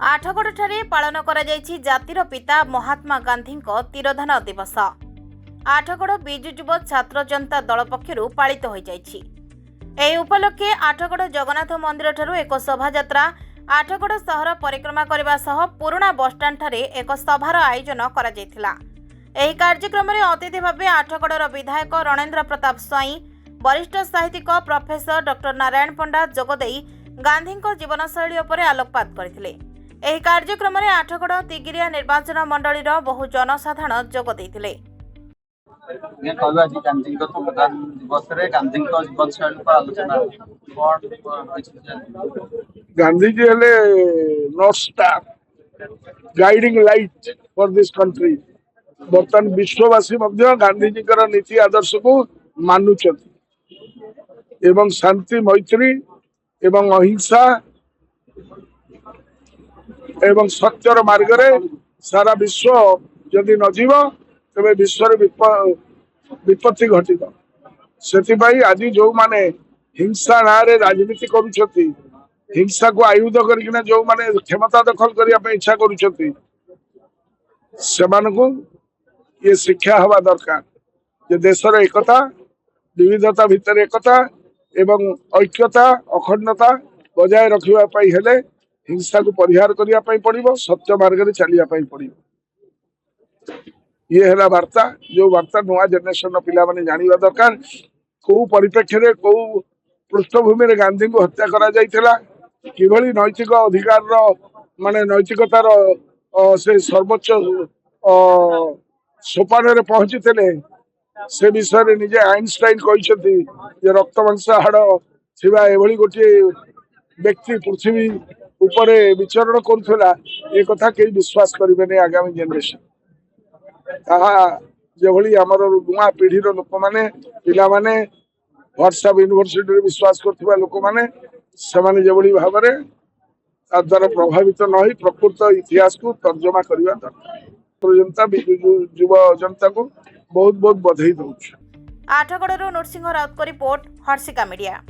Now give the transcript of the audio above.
आठगड़े पालन करा जातिर पिता महात्मा गांधी तिरोधान दिवस। आठगड़ बिजु युव छात्र जनता दल पक्षर पालित हो जाइछि। एही उपलक्षे आठगड़ जगन्नाथ मंदिर ठारू एक शोभायात्रा आठगड़ सहर परिक्रमा करने सह पुराना बसस्टाण्ड ठारे एक सभार आयोजन करा जायथिला। एही कार्यक्रम में अतिथि भाव आठगड़र विधायक रणेन्द्र प्रताप स्वाई, वरिष्ठ साहित्यिक प्रोफेसर डॉक्टर नारायण पंडा जोगदे गांधी जीवनशैली उपर आलोकपात करथिले। एही कार्यक्रम में आठगड़ तिगिरिया निर्वाचन मंडलीर बहु जनसाधारण जोग देथिले। गांधी जी हेले north star guiding light for this country. बर्तमान विश्ववासी गांधी जी नीति आदर्श को मानुचंती एवं शांति मैत्री एवं अहिंसा एवं सत्यर मार्ग रे सारा विश्व जदि न जीव तेरे विश्व विपत्ति घटित। से आज जो माने हिंसा ना राजनीति करुछंती, हिंसा को आयुध करकिना जो माने क्षमता दखल करने इच्छा करुछंती, सेमानकु ये शिक्षा हवा दरकार जे देशर एकता विविधता भितर एकता एवं ऐक्यता अखंडता बजाय रखिबा पई हेले हिंसा को परिहार करिया पई पड़िबो, सत्य मार्ग रे चलिया पई पड़िबो। ये है वार्ता जो वार्ता नुआ जेनेरेशन पिला माने जानिबा दरकार। को परिप्रेक्षी रे को पृष्ठभूमि रे गांधी को हत्या करा जाइथिला, किभली नैतिक अधिकार रो माने नैतिकतार से सर्वोच्च सोपान रे पहुंची थे से विषय निजे आइनस्टाइन कहते जे रक्त मांस हाड़ थिबा एभली गोटे व्यक्ति पृथ्वी उपरे विचरण करुला ये कथा कई विश्वास करेंगे आगामी जेनेरेशन। जो आमर नुआ पीढ़ी लोक मैंने पिला माने व्हाट्सएप यूनिवर्सिटी विश्वास करथिबा लोक माने सेमाने जेभली भाव में द्वारा प्रभावित न होई प्रकृत इतिहास को तर्जमा करने दरकार। जनता युव जनता को बहुत बहुत बधाई दूँ। आठगड़रू नरसिंह राउत को रिपोर्ट, हर्षिका मीडिया।